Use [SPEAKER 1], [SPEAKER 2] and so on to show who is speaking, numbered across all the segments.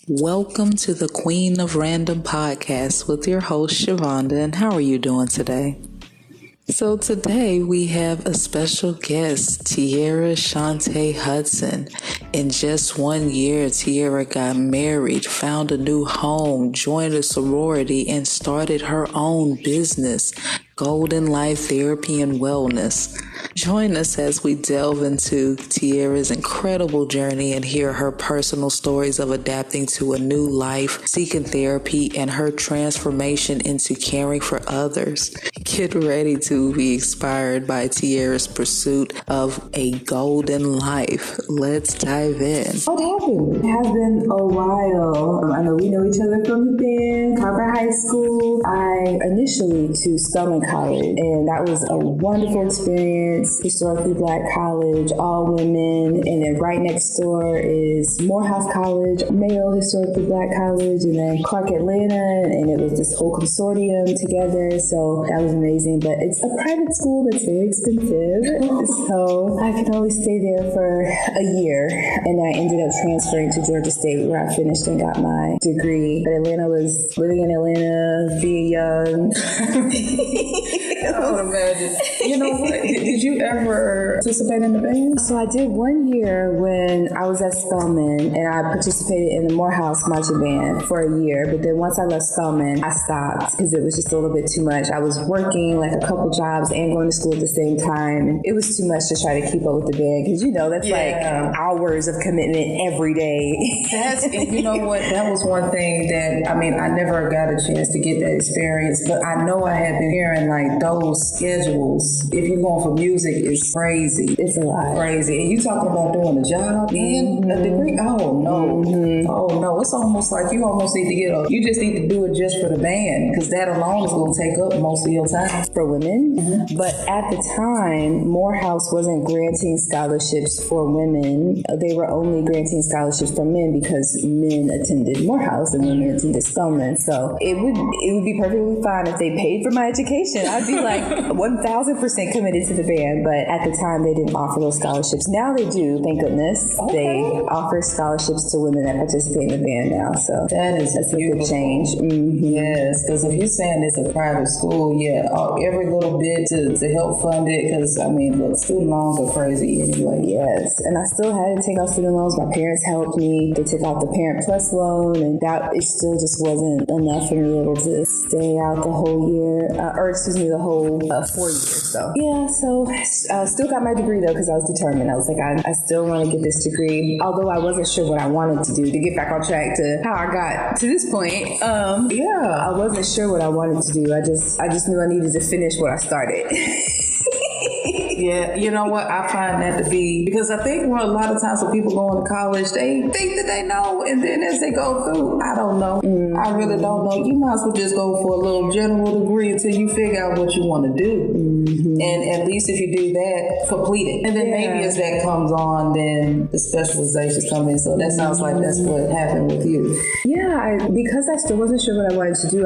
[SPEAKER 1] Welcome to the Queen of Random podcast with your host, Shavonda. And how are you doing today? So today we have a special guest, Tiara Shantae Hudson. In just 1 year, Tiara got married, found a new home, joined a sorority, and started her own business, Golden Life Therapy and Wellness. Join us as we delve into Tiara's incredible journey and hear her personal stories of adapting to a new life, seeking therapy, and her transformation into caring for others. Get ready to be inspired by Tiara's pursuit of a golden life. Let's dive in.
[SPEAKER 2] What happened? It has been a while. I know we know each other from the band, Carver High School. I initially to Spelman College, and that was a wonderful experience. Historically Black college, all women, and then right next door is Morehouse College, male historically Black college, and then Clark Atlanta, and it was this whole consortium together. So that was amazing. But it's a private school that's very expensive, so I could only stay there for a year, and I ended up transferring to Georgia State, where I finished and got my degree. But living in Atlanta, being young.
[SPEAKER 3] I don't imagine. You know what? Did you ever participate in the band?
[SPEAKER 2] So I did 1 year when I was at Spelman, and I participated in the Morehouse marching band for a year. But then once I left Spelman, I stopped because it was just a little bit too much. I was working like a couple jobs and going to school at the same time, and it was too much to try to keep up with the band because that's like hours of commitment every day.
[SPEAKER 3] You know what? That was one thing that I never got a chance to get that experience, but I know I had been hearing like those schedules. If you're going for music, it's crazy.
[SPEAKER 2] It's a lot.
[SPEAKER 3] Crazy. And you talking about doing a job and a degree? Oh no. Oh no. It's almost like you almost need to you just need to do it just for the band, because that alone is going to take up most of your time.
[SPEAKER 2] For women. But at the time, Morehouse wasn't granting scholarships for women. They were only granting scholarships for men because men attended Morehouse and women attended Spelman. So it would be perfectly fine if they paid for my education. I'd be like 1,000% committed to the band. But at the time, they didn't offer those scholarships. Now they do, thank goodness. Okay. They offer scholarships to women that participate in the band now. So that's a good change.
[SPEAKER 3] Yes, because if you're saying it's a private school, every little bit to help fund it, because look, student loans are crazy anyway.
[SPEAKER 2] Yes, and I still had to take out student loans. My parents helped me. They took out the Parent Plus loan, and it still just wasn't enough for me able to stay out the whole year, the whole 4 years. So still got my degree though, because I was determined. I was like, I still want to get this degree, although I wasn't sure what I wanted to do to get back on track to how I got to this point. I wasn't sure what I wanted to do. I just knew I needed to finish what I started.
[SPEAKER 3] Yeah, you know what? I find that to be, because I think a lot of times when people go into college, they think that they know, and then as they go through, I don't know. I really don't know. You might as well just go for a little general degree until you figure out what you want to do. And at least if you do that, complete it. And then maybe as that comes on, then the specializations come in. So that sounds like that's what happened with you.
[SPEAKER 2] Yeah, because I still wasn't sure what I wanted to do.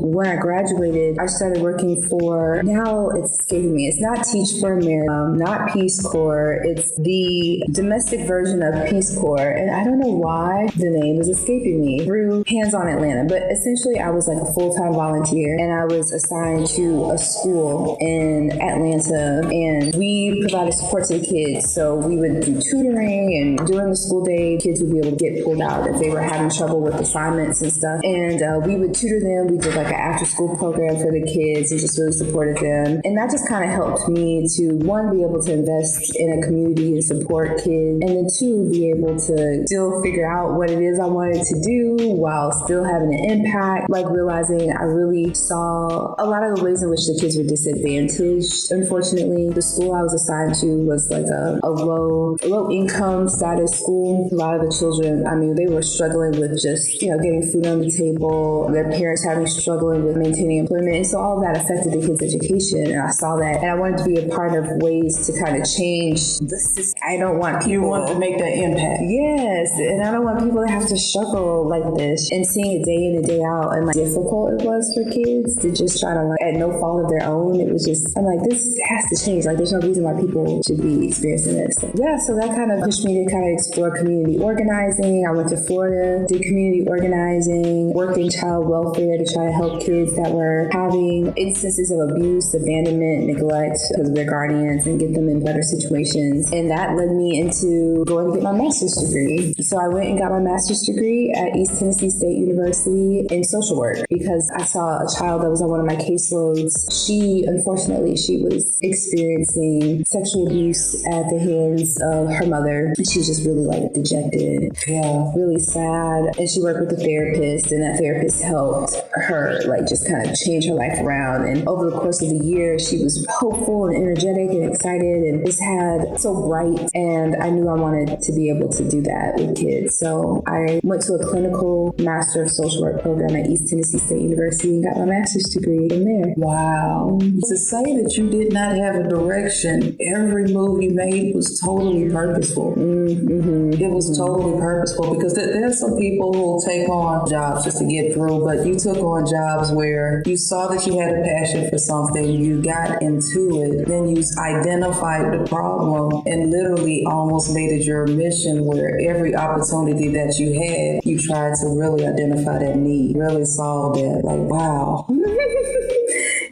[SPEAKER 2] When I graduated, I started working for, now it's escaping me. It's not Teach for America, not Peace Corps. It's the domestic version of Peace Corps. And I don't know why the name is escaping me, through Hands On Atlanta. But essentially, I was like a full-time volunteer, and I was assigned to a school in Atlanta, and we provided support to the kids. So we would do tutoring, and during the school day, kids would be able to get pulled out if they were having trouble with assignments and stuff. And we would tutor them. We did like an after-school program for the kids and just really supported them. And that just kind of helped me to, one, be able to invest in a community and support kids, and then two, be able to still figure out what it is I wanted to do while still having an impact, like realizing I really saw a lot of the ways in which the kids were disadvantaged. Unfortunately, the school I was assigned to was like a low income status school. A lot of the children, they were struggling with just, getting food on the table, their parents struggling with maintaining employment. And so all of that affected the kids' education. And I saw that, and I wanted to be a part kind of ways to kind of change the system. I don't want people...
[SPEAKER 3] You want to make that impact.
[SPEAKER 2] Yes, and I don't want people to have to struggle like this. And seeing it day in and day out, and like difficult it was for kids to just try to, like, at no fault of their own. It was just, I'm like, this has to change. Like, there's no reason why people should be experiencing this. So, yeah, so that kind of pushed me to kind of explore community organizing. I went to Florida, did community organizing, worked in child welfare to try to help kids that were having instances of abuse, abandonment, neglect because of their guardians, and get them in better situations. And that led me into going to get my master's degree. So I went and got my master's degree at East Tennessee State University in social work because I saw a child that was on one of my caseloads. Unfortunately, she was experiencing sexual abuse at the hands of her mother. She was just really like dejected, really sad. And she worked with a therapist, and that therapist helped her like just kind of change her life around. And over the course of the year, she was hopeful and energetic and excited and just had so bright. And I knew I wanted to be able to do that with kids. So I went to a clinical Master of Social Work program at East Tennessee State University and got my master's degree from there.
[SPEAKER 3] Wow. To say that you did not have a direction, every move you made was totally purposeful.
[SPEAKER 2] Mm-hmm.
[SPEAKER 3] It was totally purposeful because there's some people who will take on jobs just to get through, but you took on jobs where you saw that you had a passion for something, you got into it, then you identified the problem and literally almost made it your mission where every opportunity that you had, you tried to really identify that need, really solve that. Like, wow.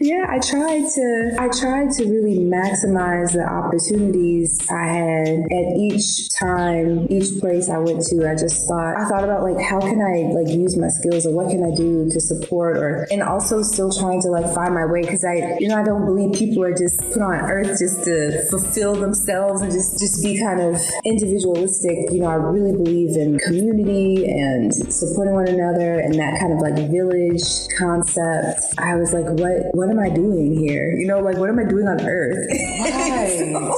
[SPEAKER 2] Yeah, I tried to really maximize the opportunities I had at each place I went to. I thought about like, how can I like use my skills, or what can I do to support, and also still trying to like find my way. Cause I don't believe people are just put on earth just to fulfill themselves and just be kind of individualistic. I really believe in community and supporting one another and that kind of like village concept. I was like, what am I doing here? Like, what am I doing on earth?
[SPEAKER 3] Right.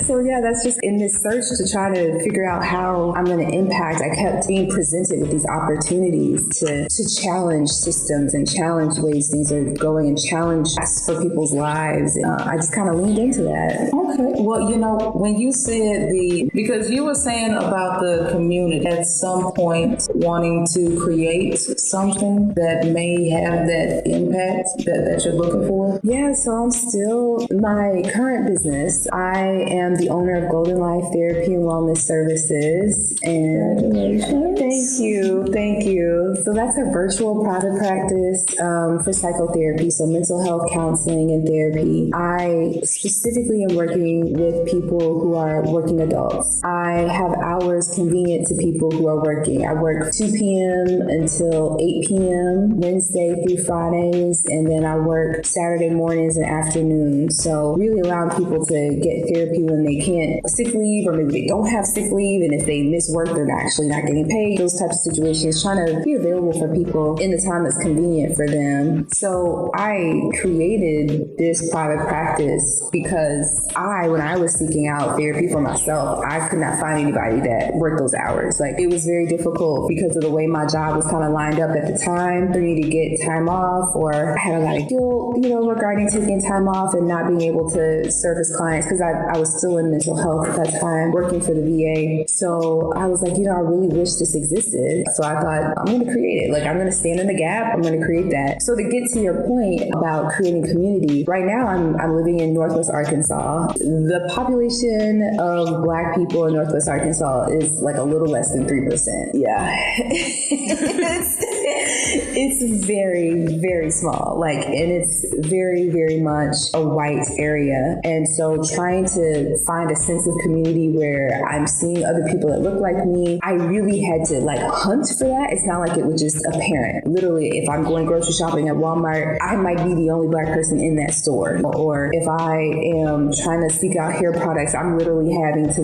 [SPEAKER 2] So yeah, that's just in this search to try to figure out how I'm going to impact. I kept being presented with these opportunities to challenge systems and challenge ways things are going and challenge us for people's lives. And I just kind of leaned into that.
[SPEAKER 3] Okay. Well, when you said because you were saying about the community at some point wanting to create something that may have that impact that you're looking for.
[SPEAKER 2] Yeah, so I'm still, my current business, I am the owner of Golden Life Therapy and Wellness Services. And
[SPEAKER 3] congratulations.
[SPEAKER 2] Thank you. So that's a virtual private practice for psychotherapy, so mental health counseling and therapy. I specifically am working with people who are working adults. I have hours convenient to people who are working. I work 2 p.m. until 8 p.m. Wednesday through Fridays, and then I work Saturday mornings and afternoons. So really allowing people to get therapy when they can't sick leave, or maybe they don't have sick leave, and if they miss work, they're actually not getting paid. Those types of situations, trying to be available for people in the time that's convenient for them. So I created this private practice because when I was seeking out therapy for myself, I could not find anybody that worked those hours. Like, it was very difficult because of the way my job was kind of lined up at the time for me to get time off, or I had a lot of guilt, regarding taking time off and not being able to service clients because I was still in mental health at that time, working for the VA. So I was like, I really wish this existed. So I thought, I'm going to create it. Like, I'm going to stand in the gap. I'm going to create that. So to get to your point about creating community, right now I'm living in Northwest Arkansas. The population of Black people in Northwest Arkansas is like a little less than 3%. Yeah. It's very, very small. And it's very, very much a white area. And so trying to find a sense of community where I'm seeing other people that look like me, I really had to hunt for that. It's not like it was just apparent. Literally, if I'm going grocery shopping at Walmart, I might be the only Black person in that store. Or if I am trying to seek out hair products, I'm literally having to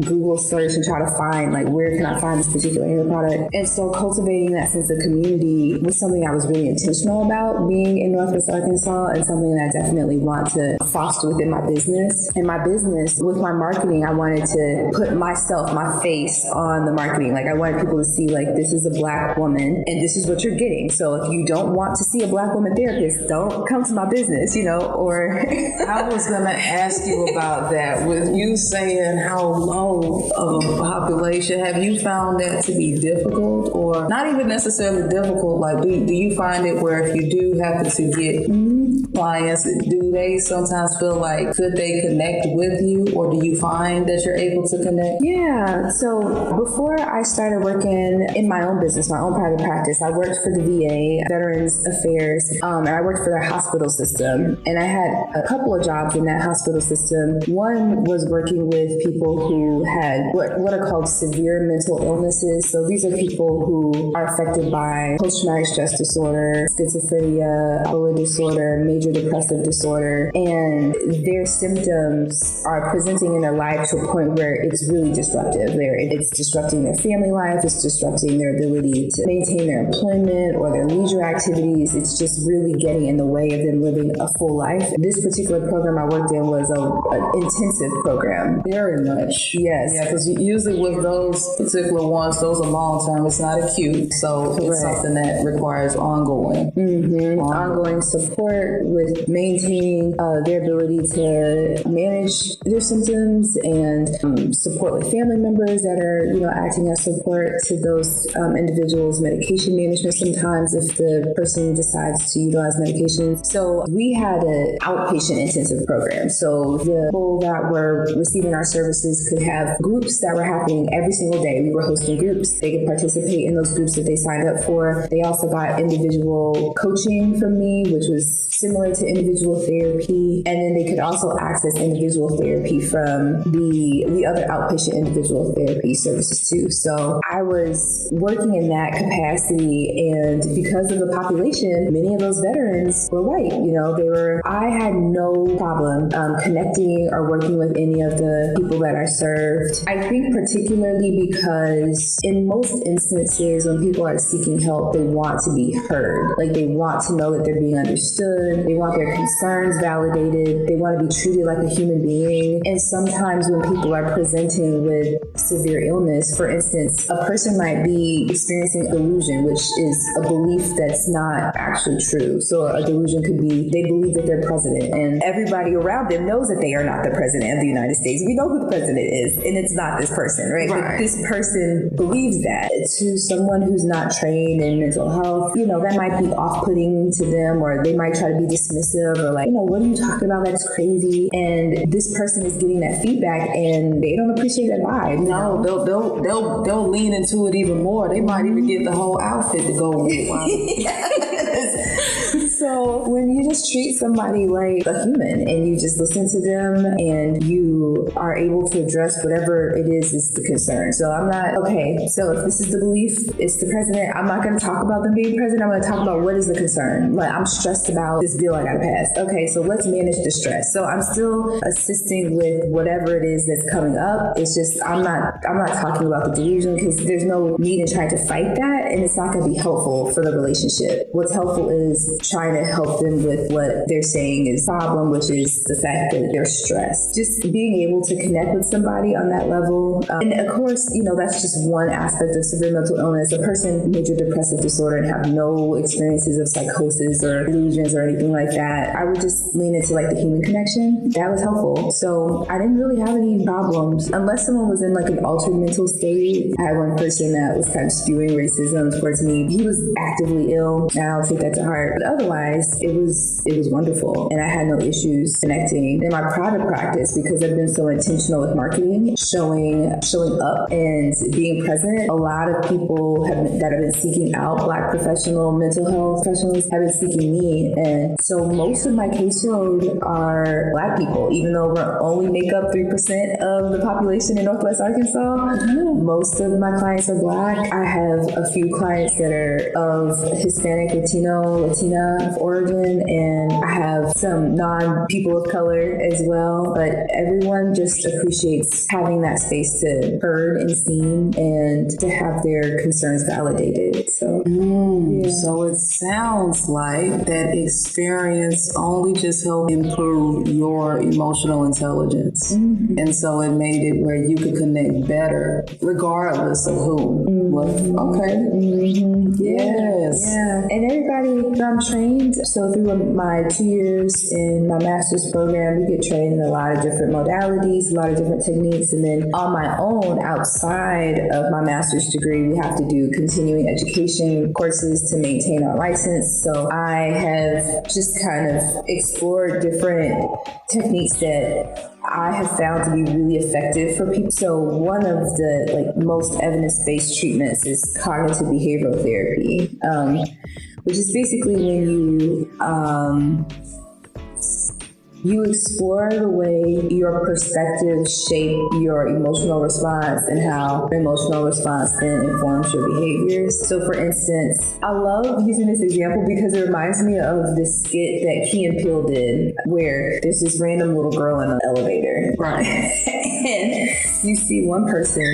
[SPEAKER 2] Google search and try to find where can I find this particular hair product. And so cultivating that sense of community really was something I was really intentional about being in Northwest Arkansas, and something that I definitely want to foster within my business. And my business, with my marketing, I wanted to put myself, my face on the marketing. Like, I wanted people to see, like, this is a Black woman and this is what you're getting. So if you don't want to see a Black woman therapist, don't come to my business, or...
[SPEAKER 3] I was going to ask you about that. With you saying how low of a population, have you found that to be difficult, or not even necessarily difficult? Like, do you find it where if you do happen to get clients, do they sometimes feel like, could they connect with you, or do you find that you're able to connect?
[SPEAKER 2] Yeah. So before I started working in my own business, my own private practice, I worked for the VA, Veterans Affairs, and I worked for their hospital system. And I had a couple of jobs in that hospital system. One was working with people who had what are called severe mental illnesses. So these are people who are affected by post-traumatic stress disorder, schizophrenia, bipolar disorder, major depressive disorder, and their symptoms are presenting in their life to a point where it's really disruptive. It's disrupting their family life, it's disrupting their ability to maintain their employment or their leisure activities. It's just really getting in the way of them living a full life. This particular program I worked in was an intensive program.
[SPEAKER 3] Very much.
[SPEAKER 2] Yes.
[SPEAKER 3] Yeah, because usually with those particular ones, those are long-term. It's not acute. So it's something that requires ongoing.
[SPEAKER 2] Ongoing support with maintaining their ability to manage their symptoms, and support with family members that are, acting as support to those individuals. Medication management sometimes if the person decides to utilize medications. So we had an outpatient intensive program. So the people that were receiving our services could have groups that were happening every single day. We were hosting groups. They could participate in those groups that they signed up for. They also got individual coaching from me, which was similar to individual therapy. And then they could also access individual therapy from the other outpatient individual therapy services too. So I was working in that capacity, and because of the population, many of those veterans were white. I had no problem connecting or working with any of the people that I served. I think particularly because in most instances when people are seeking help, they want to be heard. Like, they want to know that they're being understood. They want their concerns validated. They want to be treated like a human being. And sometimes when people are presenting with severe illness, for instance, a person might be experiencing a delusion, which is a belief that's not actually true. So a delusion could be they believe that they're president, and everybody around them knows that they are not the president of the United States. We know who the president is, and it's not this person, right? But this person believes that. To someone who's not trained in mental health, that might be off-putting to them, or they might try to be dismissive, or like, what are you talking about? That's crazy. And this person is getting that feedback, and they don't appreciate that vibe.
[SPEAKER 3] No, they'll lean into it even more. They might even get the whole outfit to go with it.
[SPEAKER 2] So when you just treat somebody like a human, and you just listen to them, and you are able to address whatever it is the concern. So I'm not, okay, so if this is the belief, it's the president, I'm not going to talk about them being president. I'm going to talk about what is the concern. Like, I'm stressed about this bill I got to pass. Okay, so let's manage the stress. So I'm still assisting with whatever it is that's coming up. It's just, I'm not talking about the delusion, because there's no need in trying to fight that, and it's not going to be helpful for the relationship. What's helpful is trying to help them with what they're saying is the problem, which is the fact that they're stressed. Just being able to connect with somebody on that level. And of course, that's just one aspect of severe mental illness. A person with major depressive disorder and have no experiences of psychosis or delusions or anything like that, I would just lean into like the human connection. That was helpful. So I didn't really have any problems unless someone was in like an altered mental state. I had one person that was kind of spewing racism towards me. He was actively ill, and I'll take that to heart. But otherwise, it was wonderful, and I had no issues connecting. In my private practice, because I've been so intentional with marketing, showing up and being present, a lot of people that have been seeking out Black professional mental health professionals have been seeking me, and so most of my caseload are Black people, even though we only make up 3% of the population in Northwest Arkansas. Most of my clients are Black. I have a few clients that are of Hispanic, Latina of origin, and I have some non-people of color as well, but everyone just appreciates having that space to heard and seen and to have their concerns validated. So,
[SPEAKER 3] So it sounds like that experience only just helped improve your emotional intelligence. And so it made it where you could connect better regardless of who. Yes.
[SPEAKER 2] Yeah. And everybody, I'm trained. So through my 2 years in my master's program, we get trained in a lot of different modalities, a lot of different techniques. And then on my own, outside of my master's degree, we have to do continuing education courses to maintain our license. So I have just kind of explored different techniques that I have found to be really effective for people. So one of the most evidence-based treatments is cognitive behavioral therapy, which is basically when you explore the way your perspectives shape your emotional response and how your emotional response then informs your behaviors. So for instance, I love using this example because it reminds me of this skit that Key and Peele did where there's this random little girl in an elevator.
[SPEAKER 3] Right.
[SPEAKER 2] And you see one person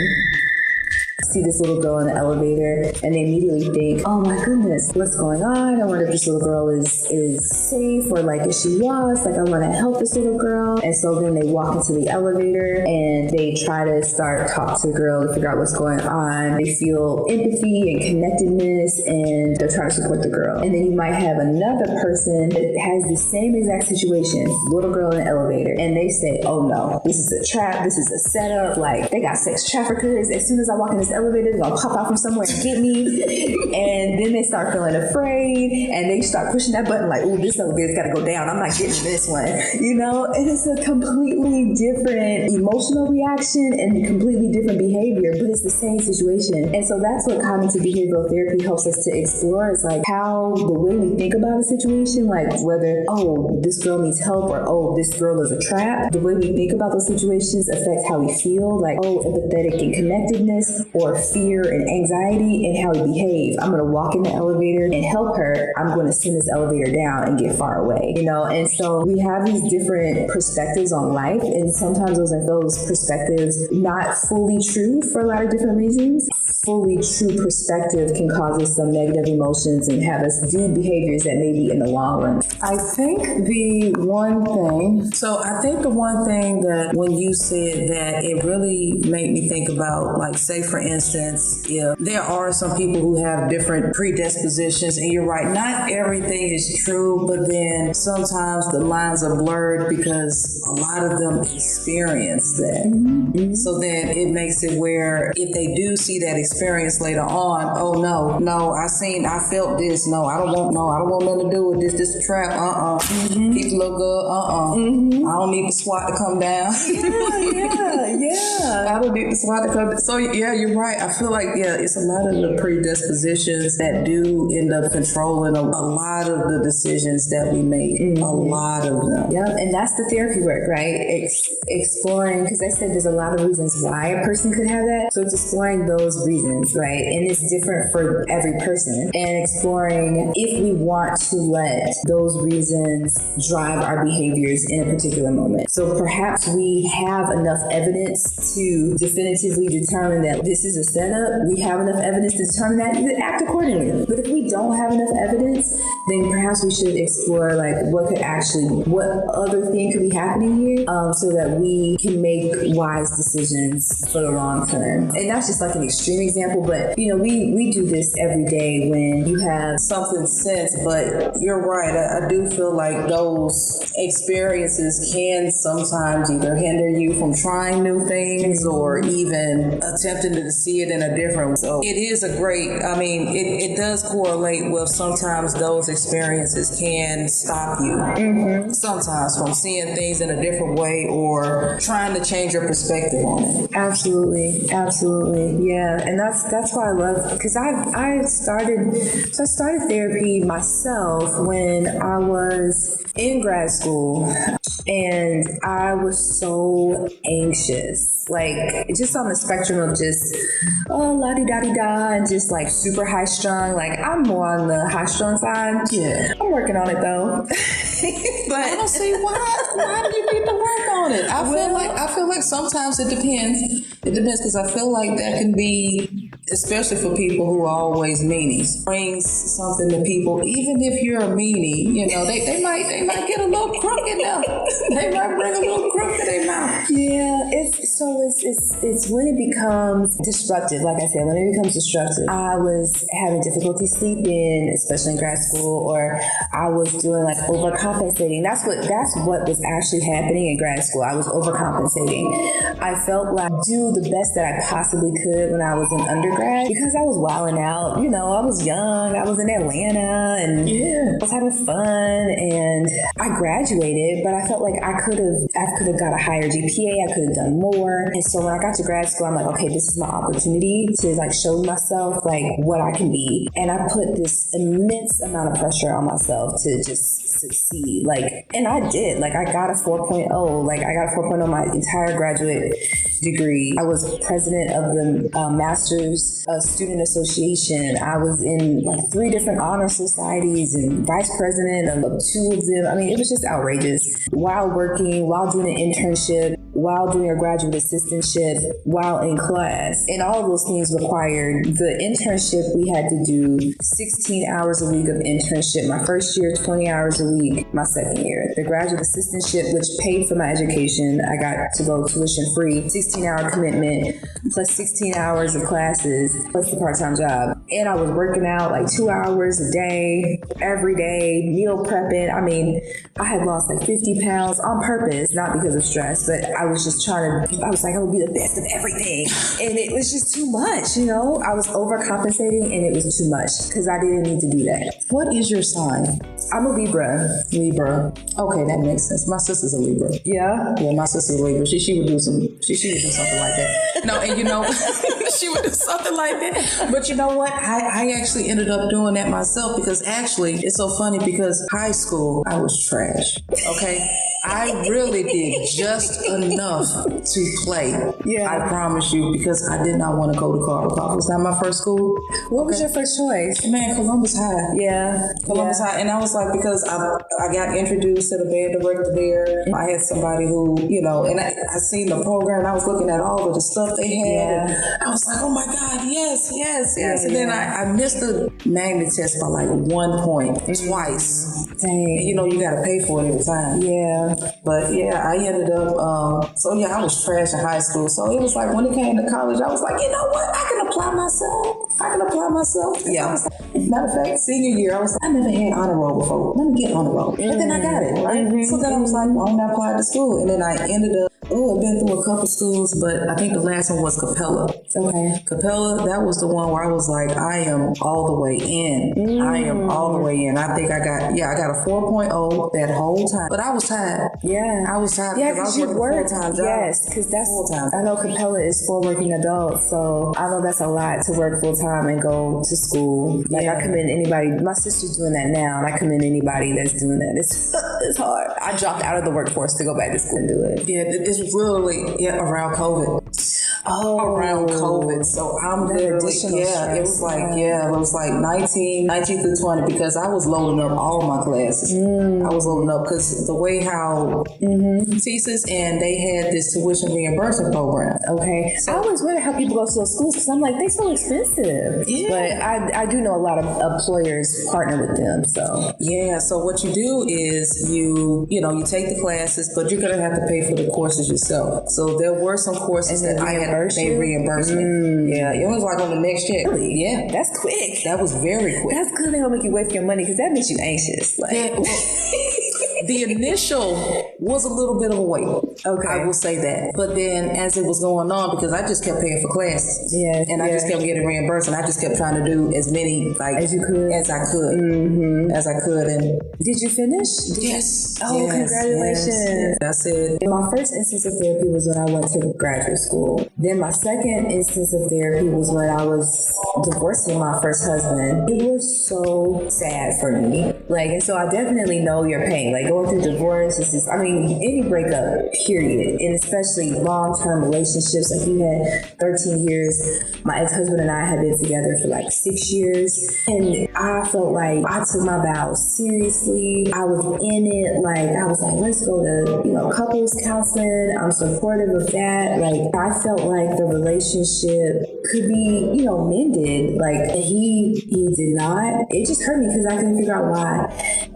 [SPEAKER 2] see this little girl in the elevator and they immediately think, oh my goodness, what's going on? I wonder if this little girl is safe, or is she lost? I want to help this little girl. And so then they walk into the elevator and they try to talk to the girl to figure out what's going on. They feel empathy and connectedness and they're trying to support the girl. And then you might have another person that has the same exact situation, little girl in the elevator, and they say, oh no, this is a trap, this is a setup, they got sex traffickers. As soon as I walk in this elevator, they're gonna pop out from somewhere and get me. And then they start feeling afraid and they start pushing that button ooh, this elevator's gotta go down, I'm not getting this one, and it's a completely different emotional reaction and completely different behavior, but it's the same situation. And so that's what cognitive behavioral therapy helps us to explore, is how the way we think about a situation, whether, oh, this girl needs help, or oh, this girl is a trap, the way we think about those situations affects how we feel, empathetic and connectedness, or fear and anxiety, and how we behave. I'm going to walk in the elevator and help her. I'm going to send this elevator down and get far away, And so we have these different perspectives on life, and sometimes those perspectives not fully true for a lot of different reasons. Fully true perspective can cause us some negative emotions and have us do behaviors that may be in the long run.
[SPEAKER 3] I think the one thing that when you said that, it really made me think about, say for instance, if there are some people who have different predispositions, and you're right, not everything is true, but then sometimes the lines are blurred because a lot of them experience that. Mm-hmm. So then it makes it where if they do see that experience later on, oh no, I felt this, I don't want nothing to do with this is a trap, people look good, I don't need the SWAT to come down. Yeah. I don't need the SWAT to come down. So yeah, you're right. I feel it's a lot of the predispositions that do end up controlling a lot of the decisions that we make. A lot of them.
[SPEAKER 2] Yeah, and that's the therapy work, right? Exploring, because I said there's a lot of reasons why a person could have that. So it's exploring those reasons, right? And it's different for every person. And exploring if we want to let those reasons drive our behaviors in a particular moment. So perhaps we have enough evidence to definitively determine that this is a setup. We have enough evidence to determine that, to act accordingly. But if we don't have enough evidence, then perhaps we should explore what other thing could be happening here, so that we can make wise decisions for the long term. And that's just an extreme example, but we do this every day when you have
[SPEAKER 3] something sense. But you're right. I do feel like those experiences can sometimes either hinder you from trying new things or even attempting to see it in a different way. So it is it does correlate with sometimes those experiences can stop you sometimes from seeing things in a different way or trying to change your perspective on it.
[SPEAKER 2] Absolutely. Yeah. And that's why I love, because I started therapy myself when I was in grad school. And I was so anxious, like just on the spectrum of just, la-di-da-di-da, and just like super high strung. Like I'm more on the high strung side.
[SPEAKER 3] Yeah.
[SPEAKER 2] I'm working on it though.
[SPEAKER 3] But I don't see why do you need to work on it? I feel like sometimes it depends. It depends because I feel like that can be, especially for people who are always meanies, brings something to people. Even if you're a meanie, you know, they might get a little crook in there. They might bring a little crook to their mouth.
[SPEAKER 2] Yeah, it's when it becomes disruptive. Like I said, when it becomes disruptive. I was having difficulty sleeping, especially in grad school, or I was doing like overcompensating. That's what was actually happening in grad school. I was overcompensating. I felt like do the best that I possibly could when I was in undergrad because I was wilding out. You know, I was young. I was in Atlanta and I was having fun, and I graduated, but I felt like I could have got a higher GPA. I could have done more. And so when I got to grad school, I'm like, okay, this is my opportunity to like show myself like what I can be. And I put this immense amount of pressure on myself to just succeed. Like, and I did. Like, I got a 4.0. Like, I got a 4.0 my entire graduate degree. I was president of the Master's Student Association. I was in like 3 different honor societies and vice president of 2 of them. I mean, it was just outrageous. While working, while doing an internship, while doing a graduate assistantship, while in class. And all of those things required the internship. We had to do 16 hours a week of internship. My first year, 20 hours a week. My second year. The graduate assistantship, which paid for my education, I got to go tuition free, 16-hour commitment, plus 16 hours of classes, plus the part-time job. And I was working out like 2 hours a day, every day, meal prepping. I mean, I had lost like 50 pounds on purpose, not because of stress, but I was just I was like, I would be the best of everything. And it was just too much, you know? I was overcompensating and it was too much because I didn't need to do that.
[SPEAKER 3] What is your sign?
[SPEAKER 2] I'm a Libra.
[SPEAKER 3] Okay, that makes sense. My sister's a Libra.
[SPEAKER 2] Yeah?
[SPEAKER 3] Yeah, my sister's a Libra. She would do something like that. No, and you know, she would do something like that. But you know what? I actually ended up doing that myself because actually it's so funny because high school, I was trash. Okay? I really did just enough to play. Yeah. I promise you, because I did not want to go to Carver. It was not my first school.
[SPEAKER 2] What was your first choice?
[SPEAKER 3] Man, Columbus High.
[SPEAKER 2] Yeah.
[SPEAKER 3] Columbus High. And I was like, because I got introduced to the band director there. I had somebody who, you know, and I seen the program and I was looking at all of the stuff they had. Yeah. And I was like, oh my God, yes. And then I missed the magnet test by like 1 point twice.
[SPEAKER 2] Dang.
[SPEAKER 3] And you know, you got to pay for it every time.
[SPEAKER 2] Yeah.
[SPEAKER 3] But yeah, I ended up, I was trash in high school. So it was like when it came to college, I was like, you know what? I can apply myself. Yeah. Matter of fact, senior year, I was like, I never had honor roll before. Let me get honor roll. But then I got it, right? So then I was like, well, I'm not applied to school. And then I ended up, I've been through a couple schools, but I think the last one was Capella.
[SPEAKER 2] Okay.
[SPEAKER 3] Capella, that was the one where I was like, I am all the way in. I am all the way in. I think I got a 4.0 that whole time. But I was tired.
[SPEAKER 2] Yeah.
[SPEAKER 3] I was tired
[SPEAKER 2] because
[SPEAKER 3] I was
[SPEAKER 2] you
[SPEAKER 3] working
[SPEAKER 2] work.
[SPEAKER 3] full-time job.
[SPEAKER 2] Yes, because that's
[SPEAKER 3] full-time.
[SPEAKER 2] I know Capella is for working adults, so I know that's a lot to work full-time and go to school. Like I commend anybody. My sister's doing that now, and I commend anybody that's doing that. It's hard. I dropped out of the workforce to go back to school and do it.
[SPEAKER 3] Yeah, this was literally around COVID. Around COVID. So I'm literally, it was like 19 through 20 because I was loading up all my classes. I was loading up because the way how thesis and they had this tuition reimbursement program.
[SPEAKER 2] Okay. So, I always wonder how people go to those schools because I'm like, they're so expensive. Yeah. But I do know a lot of employers partner with them. So
[SPEAKER 3] yeah. So what you do is you take the classes, but you're gonna have to pay for the courses yourself. So there were some courses that I had to pay reimbursement. Yeah, it was like on the next check.
[SPEAKER 2] Really?
[SPEAKER 3] Yeah,
[SPEAKER 2] that's quick.
[SPEAKER 3] That was very quick.
[SPEAKER 2] That's good. They don't make you wait for your money because that makes you anxious. Like.
[SPEAKER 3] Yeah, the initial was a little bit of a wait. Okay, I will say that. But then as it was going on, because I just kept paying for classes, and I just kept getting reimbursed, and I just kept trying to do as many as I could, And
[SPEAKER 2] did you finish?
[SPEAKER 3] Yes.
[SPEAKER 2] Oh, yes, congratulations!
[SPEAKER 3] Yes. I said
[SPEAKER 2] my first instance of therapy was when I went to graduate school. Then my second instance of therapy was when I was divorcing my first husband. It was so sad for me. Like, and so I definitely know your pain. Like, going through divorce is just, any breakup, period. And especially long-term relationships. Like, you had 13 years. My ex-husband and I had been together for like 6 years. And I felt like I took my vows seriously. I was in it. Like, I was like, let's go to, couples counseling. I'm supportive of that. Like, I felt like the relationship could be, mended. Like, he did not. It just hurt me because I couldn't figure out why.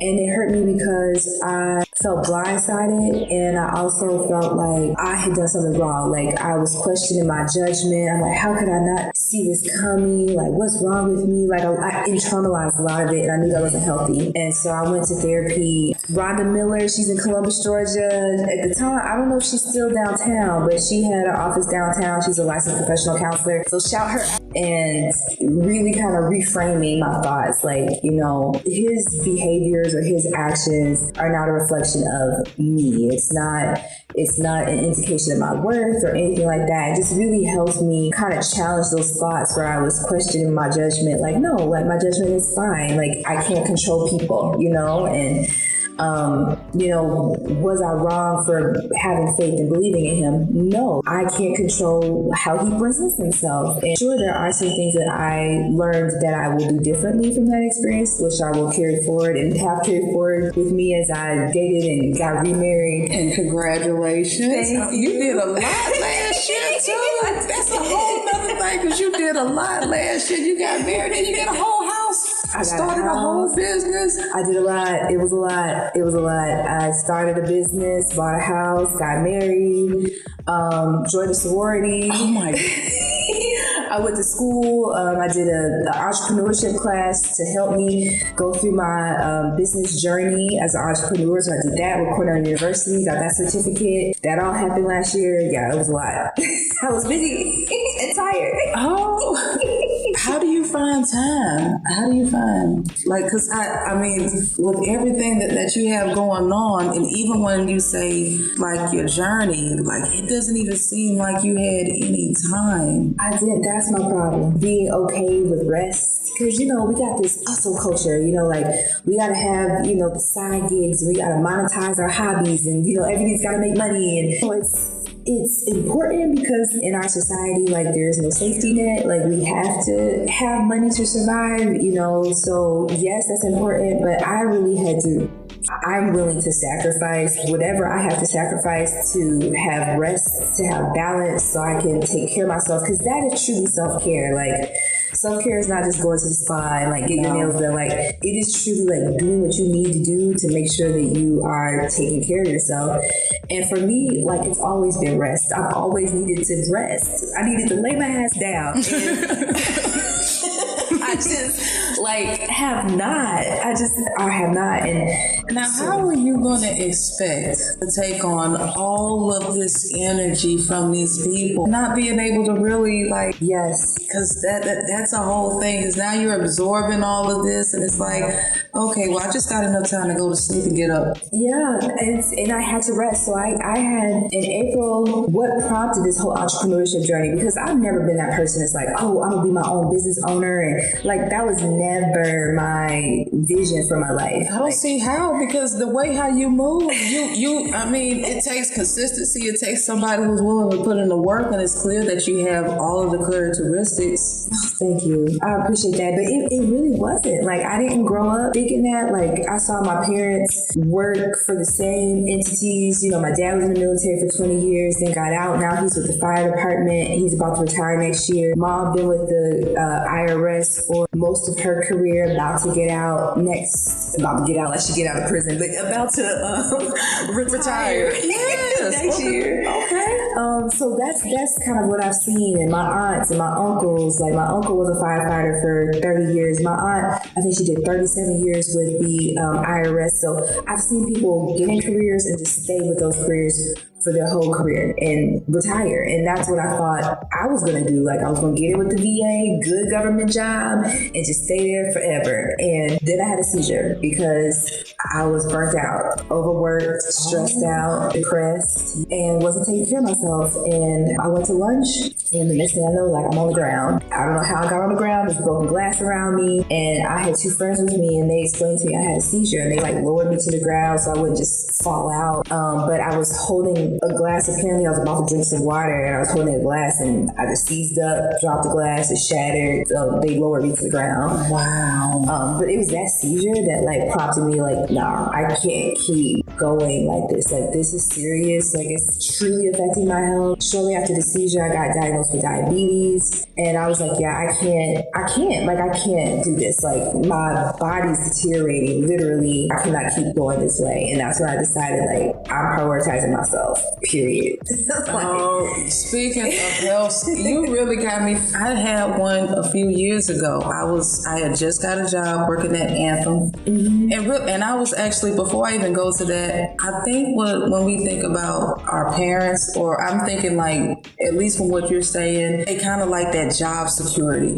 [SPEAKER 2] And it hurt me because I felt blindsided, and I also felt like I had done something wrong. Like, I was questioning my judgment. I'm like, how could I not see this coming? Like, what's wrong with me? Like, I internalized a lot of it, and I knew that wasn't healthy. And so I went to therapy. Rhonda Miller, she's in Columbus, Georgia. At the time, I don't know if she's still downtown, but she had an office downtown. She's a licensed professional counselor. So shout her out. And really kind of reframing my thoughts. Like, his behaviors or his actions are not a reflection of me. It's not an indication of my worth or anything like that. It just really helps me kind of challenge those thoughts where I was questioning my judgment. Like, no, like, my judgment is fine. Like, I can't control people, and was I wrong for having faith and believing in him? No, I can't control how he presents himself. And sure, there are some things that I learned that I will do differently from that experience, which I will carry forward and have carried forward with me as I dated and got remarried.
[SPEAKER 3] And congratulations. You did a lot last year too. That's a whole nother thing, because you did a lot last year. You got married and you got a whole house. I started a whole business.
[SPEAKER 2] I did a lot. It was a lot. I started a business, bought a house, got married, joined a sorority.
[SPEAKER 3] Oh my God.
[SPEAKER 2] I went to school. I did an entrepreneurship class to help me go through my business journey as an entrepreneur. So I did that with Cornell University, got that certificate. That all happened last year. Yeah, it was a lot. I was busy and tired.
[SPEAKER 3] Oh, how do you find time? Because with everything that you have going on, and even when you say like your journey, like, it doesn't even seem like you had any time.
[SPEAKER 2] I did. That's my problem. Being okay with rest. Because, we got this hustle culture, like, we got to have, the side gigs, and we got to monetize our hobbies, and, everything's got to make money. And so it's important because in our society, like, there's no safety net. Like, we have to have money to survive, so yes, that's important, but I'm willing to sacrifice whatever I have to sacrifice to have rest, to have balance, so I can take care of myself, because that is truly self-care. Like, self-care is not just going to the spa and like get your nails done. Like, it is truly like doing what you need to do to make sure that you are taking care of yourself. And for me, like, it's always been rest. I've always needed to rest. I needed to lay my ass down. I just have not. I have not. And
[SPEAKER 3] now, how are you going to expect to take on all of this energy from these people, not being able to really
[SPEAKER 2] yes,
[SPEAKER 3] because that's a whole thing. Because now you're absorbing all of this, and it's like, okay, well, I just got enough time to go to sleep and get up.
[SPEAKER 2] Yeah, and I had to rest. So I had in April what prompted this whole entrepreneurship journey, because I've never been that person that's like, oh, I'm gonna be my own business owner, and like, that was never my vision for my life.
[SPEAKER 3] I don't see how, because the way how you move, it takes consistency. It takes somebody who's willing to put in the work, and it's clear that you have all of the characteristics.
[SPEAKER 2] Thank you. I appreciate that. But it really wasn't. Like, I didn't grow up thinking that. Like, I saw my parents work for the same entities. My dad was in the military for 20 years, then got out. Now he's with the fire department. He's about to retire next year. Mom been with the IRS for most of her career, about to get out like she get out of prison, but about to retire next year.
[SPEAKER 3] Okay.
[SPEAKER 2] So that's kind of what I've seen. And my aunts and my uncles, like, my uncle was a firefighter for 30 years. My aunt, I think she did 37 years with the IRS. So I've seen people get in careers and just stay with those careers for their whole career and retire. And that's what I thought I was going to do. Like I was going to get it with the VA, good government job, and just stay there forever. And then I had a seizure because I was burnt out, overworked, stressed out, depressed, and wasn't taking care of myself. And I went to lunch, and the next thing I know, like I'm on the ground. I don't know how I got on the ground. There's broken glass around me, and I had two friends with me, and they explained to me I had a seizure, and they like lowered me to the ground so I wouldn't just fall out. But I was holding a glass. Apparently, I was about to drink some water, and I was holding a glass, and I just seized up, dropped the glass, it shattered. So they lowered me to the ground.
[SPEAKER 3] Wow.
[SPEAKER 2] But it was that seizure that like prompted me, like, nah, I can't keep going like this. Like this is serious. Like it's truly affecting my health. Shortly after the seizure, I got diagnosed with diabetes, and I was like, yeah, I can't do this. Like my body's deteriorating. Literally, I cannot keep going this way. And that's when I decided, like, I'm prioritizing myself. Period.
[SPEAKER 3] Speaking of health, you really got me. I had one a few years ago. I had just got a job working at Anthem, and I was actually, before I even go to that, I think when we think about our parents, or I'm thinking like, at least from what you're saying, they kind of like that job security.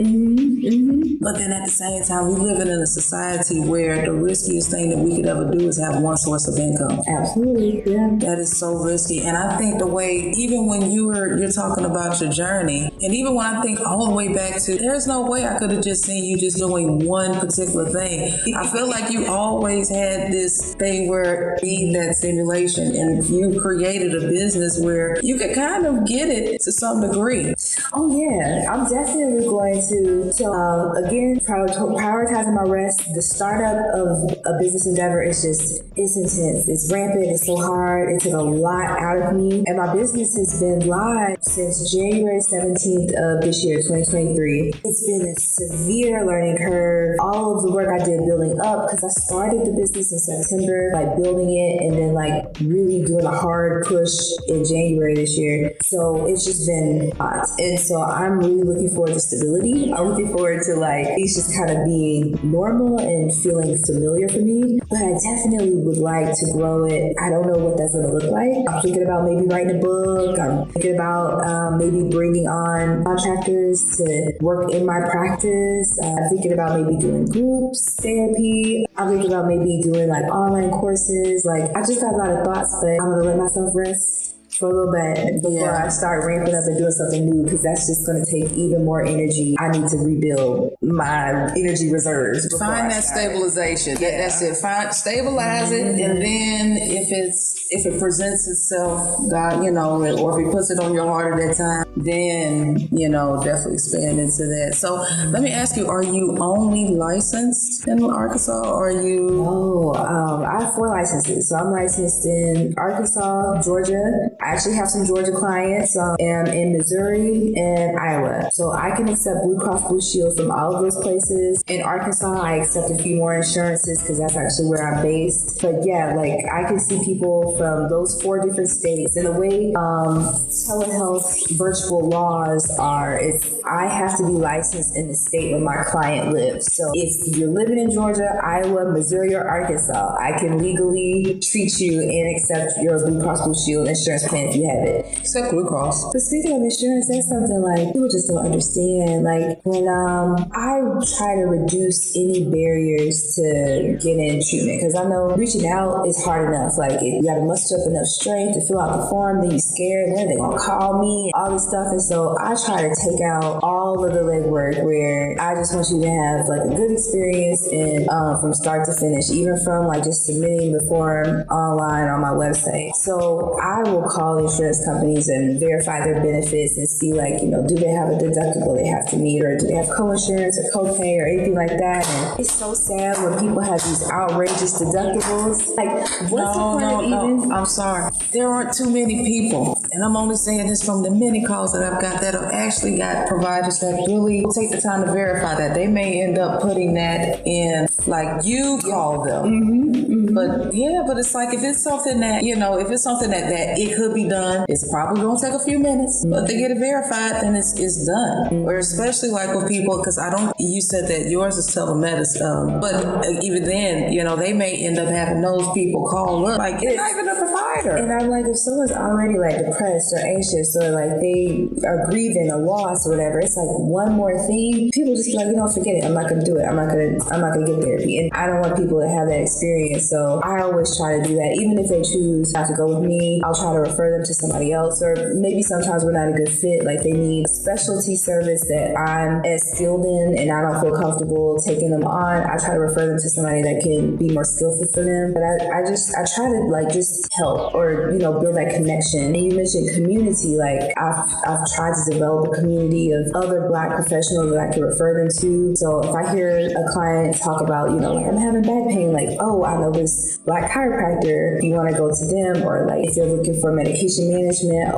[SPEAKER 3] But then at the same time, we living in a society where the riskiest thing that we could ever do is have one source of income.
[SPEAKER 2] Absolutely, yeah.
[SPEAKER 3] That is so risky. And I think the way, even when you're talking about your journey, and even when I think all the way back to, there's no way I could have just seen you just doing one particular thing. I feel like you always had this thing where need that stimulation, and you created a business where you could kind of get it to some degree.
[SPEAKER 2] Oh yeah, I'm definitely going to. So again, prioritizing my rest. The startup of a business endeavor is it's intense. It's rampant. It's so hard. It took a lot out of me. And my business has been live since January 17th of this year, 2023. It's been a severe learning curve. All of the work I did building up, because I started the business in September, like building it, and then like really doing a hard push in January this year. So it's just been hot. And so I'm really looking forward to stability. I'm looking forward to like things just kind of being normal and feeling familiar for me. But I definitely would like to grow it. I don't know what that's going to look like. I'm thinking about maybe writing a book. I'm thinking about maybe bringing on contractors to work in my practice. I'm thinking about maybe doing groups, therapy. I'm thinking about maybe doing like online courses. Like I just got a lot of thoughts, but I'm going to let myself rest for a little bit before I start ramping up and doing something new, because that's just going to take even more energy. I need to rebuild my energy reserves.
[SPEAKER 3] Find that stabilization. Yeah. That's it. Stabilize it, and then if it presents itself, God, or if He puts it on your heart at that time, then definitely expand into that. So let me ask you: are you only licensed in Arkansas, or are you?
[SPEAKER 2] Oh, I have 4 licenses. So I'm licensed in Arkansas, Georgia. I actually have some Georgia clients. I am in Missouri and Iowa. So I can accept Blue Cross Blue Shield from all of those places. In Arkansas, I accept a few more insurances because that's actually where I'm based. But yeah, like I can see people from those 4 different states. And the way telehealth virtual laws are, I have to be licensed in the state where my client lives. So if you're living in Georgia, Iowa, Missouri, or Arkansas, I can legally treat you and accept your Blue Cross Blue Shield insurance plan if you have it.
[SPEAKER 3] Except Blue Cross.
[SPEAKER 2] But speaking of insurance, that's something like people just don't understand. Like when I try to reduce any barriers to getting treatment, because I know reaching out is hard enough. Like you got to muster up enough strength to fill out the form, then you scared, when are they gonna call me, all this stuff. And so I try to take out all of the legwork, where I just want you to have like a good experience and from start to finish, even from like just submitting the form online on my website. So I will call insurance companies and verify their benefits and see like, do they have a deductible they have to meet, or do they have co-insurance or co-pay or anything like that. And it's so sad when people have these outrageous deductibles. Like, what's the point of even?
[SPEAKER 3] No, I'm sorry. There aren't too many people, and I'm only saying this from the many calls that I've got that have actually got providers that really take the time to verify that. They may end up putting that in, like you call them. But it's like if it's something that, if it's something that it could be done, it's probably going to take a few minutes, but to get it verified, then it's done. Or especially like with people, because you said that yours is telemedicine, but even then, they may end up having those people call up, like, you're not even a provider.
[SPEAKER 2] And I I'm like, if someone's already like depressed or anxious or like they are grieving a loss or whatever, it's like one more thing. People just be like, forget it. I'm not gonna do it. I'm not gonna get therapy. And I don't want people to have that experience. So I always try to do that. Even if they choose not to go with me, I'll try to refer them to somebody else. Or maybe sometimes we're not a good fit. Like they need a specialty service that I'm as skilled in and I don't feel comfortable taking them on. I try to refer them to somebody that can be more skillful for them. But I try to like just help or, build that connection. And you mentioned community. Like I've tried to develop a community of other Black professionals that I can refer them to. So if I hear a client talk about, like I'm having back pain, like, oh, I know this Black chiropractor, if you want to go to them, or like if you're looking for medication management,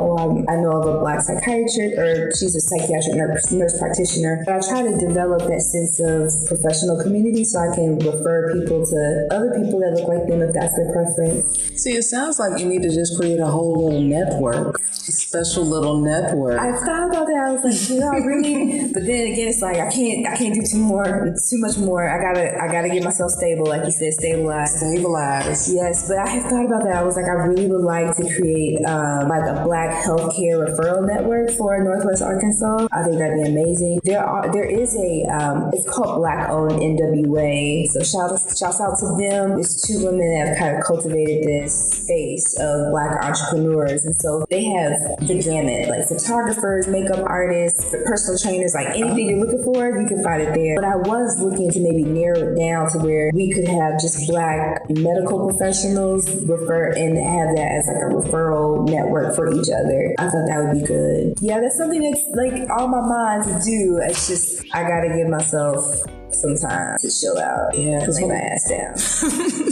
[SPEAKER 2] I know of a Black psychiatrist, or she's a psychiatric nurse practitioner. But I try to develop that sense of professional community so I can refer people to other people that look like them if that's their preference.
[SPEAKER 3] See, it sounds like you need to just create a whole little network, a special little network.
[SPEAKER 2] I thought about that. I was like, I really, but then again, it's like I can't do too much more. I gotta get myself stable, like you said, stabilized. Yes, but I have thought about that. I was like, I really would like to create like a Black healthcare referral network for Northwest Arkansas. I think that'd be amazing. There is it's called Black Owned NWA. So shouts out to them. There's two women that have kind of cultivated this space of Black entrepreneurs, and so they have the gamut, like photographers, makeup artists, personal trainers, like anything you're looking for, you can find it there. But I was looking to maybe narrow it down to where we could have just Black medical professionals refer and have that as like a referral network for each other. I thought that would be good. Yeah, that's something that's like on my mind to do. It's just I gotta give myself some time to chill out.
[SPEAKER 3] Yeah,
[SPEAKER 2] lay my ass down.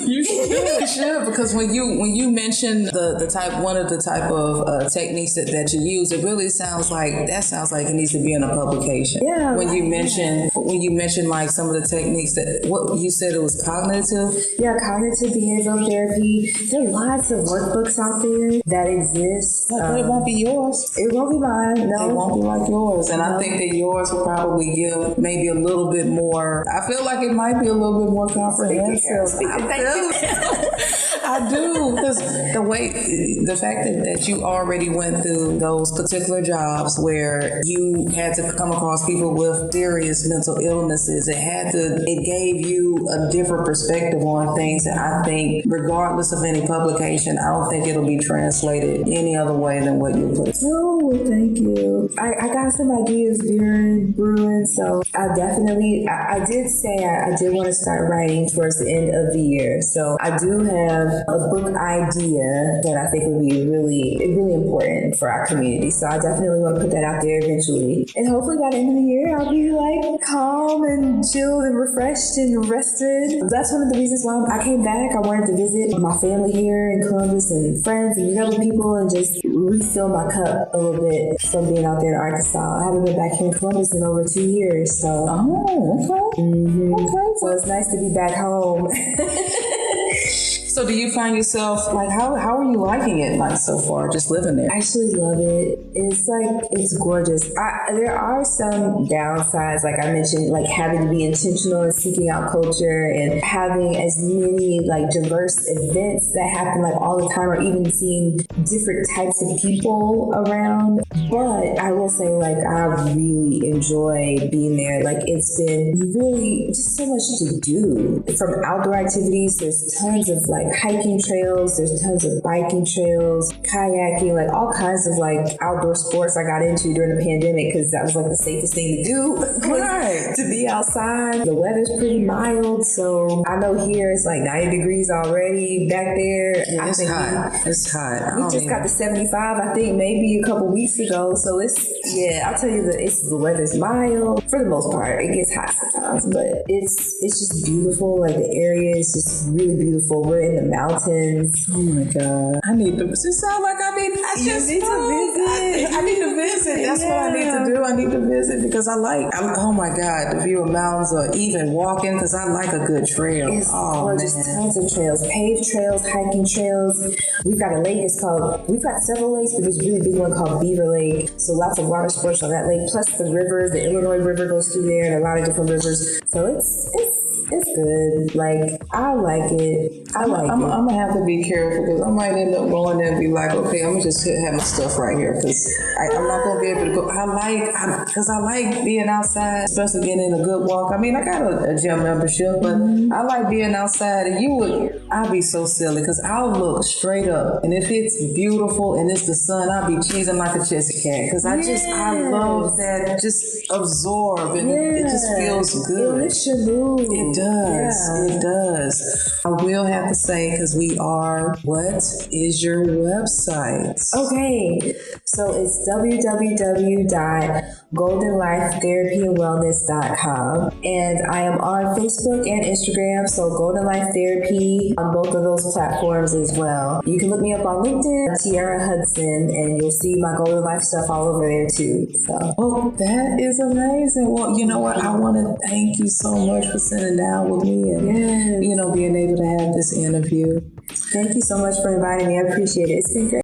[SPEAKER 3] You should, because when you mention the type, one of the type of techniques that you use, it really sounds like it needs to be in a publication.
[SPEAKER 2] Yeah.
[SPEAKER 3] When you mention like some of the techniques that what you said, it was cognitive.
[SPEAKER 2] Yeah, cognitive behavioral therapy. There are lots of workbooks out there that exist.
[SPEAKER 3] But it won't be yours.
[SPEAKER 2] It won't be mine. No,
[SPEAKER 3] it won't be like yours. And I think that yours will probably give maybe a little bit more. I feel like it might be a little bit more comprehensive. I do, because the fact that you already went through those particular jobs where you had to come across people with serious mental illnesses, it gave you a different perspective on things. And I think regardless of any publication, I don't think it'll be translated any other way than what you put.
[SPEAKER 2] Oh, thank you. I got some ideas brewing, so I did say I did want to start writing towards the end of the year. So I do have a book idea that I think would be really important for our community. So I definitely want to put that out there eventually. And hopefully by the end of the year, I'll be like calm and chilled and refreshed and rested. That's one of the reasons why I came back. I wanted to visit my family here in Columbus and friends and meet other people and just refill my cup a little bit from being out there in Arkansas. I haven't been back here in Columbus in over 2 years. So.
[SPEAKER 3] Oh, okay.
[SPEAKER 2] Mm-hmm. Okay. So it's nice to be back home.
[SPEAKER 3] So do you find yourself, like, how are you liking it, like, so far, just living there?
[SPEAKER 2] I actually love it. It's gorgeous. There are some downsides, like I mentioned, like having to be intentional and seeking out culture and having as many, like, diverse events that happen, like, all the time, or even seeing different types of people around. But I will say, like, I really enjoy being there. Like, it's been really just so much to do. From outdoor activities, there's tons of, like, hiking trails, there's tons of biking trails, kayaking, like all kinds of like outdoor sports I got into during the pandemic because that was like the safest thing to do.
[SPEAKER 3] Right.
[SPEAKER 2] To be outside. The weather's pretty mild, so I know here it's like 90 degrees already back there.
[SPEAKER 3] Yeah, it's hot. It's hot.
[SPEAKER 2] We just got to 75, I think, maybe a couple weeks ago. So I'll tell you the weather's mild. For the most part, it gets hot sometimes, but it's just beautiful. Like the area is just really beautiful. We're in the mountains.
[SPEAKER 3] Oh my God. I need to, it sounds like I need to visit. I need to visit. That's what I need to do. I need to visit because oh my God, the view of mountains or even walking because I like a good trail.
[SPEAKER 2] It's gorgeous. Tons of trails, paved trails, hiking trails. We've got a lake, we've got several lakes, but there's a really big one called Beaver lake. So lots of water sports on that lake. Plus the rivers, the Illinois River goes through there, and a lot of different rivers. So it's good. Like, I like it. I'm
[SPEAKER 3] gonna have to be careful because I might end up going there and be like, okay, I'm gonna just have my stuff right here because I'm not gonna be able to go. I like being outside, especially getting a good walk. I mean, I got a gym membership, but I like being outside. And I'll be so silly because I'll look straight up, and if it's beautiful and it's the sun, I'll be cheesing like a chessy cat because I love that. Just absorb, and it just feels good.
[SPEAKER 2] It lifts your mood.
[SPEAKER 3] It does. It does. I will have to say, because what is your website?
[SPEAKER 2] Okay, so it's www.goldenlifetherapyandwellness.com, and I am on Facebook and Instagram, so Golden Life Therapy on both of those platforms as well. You can look me up on LinkedIn, Tiara Hudson, and you'll see my Golden Life stuff all over there too. So,
[SPEAKER 3] oh, that is amazing. Well, you know what? I want to thank you so much for sitting down with me and being able to have this interview.
[SPEAKER 2] Thank you so much for inviting me. I appreciate it. It's been great.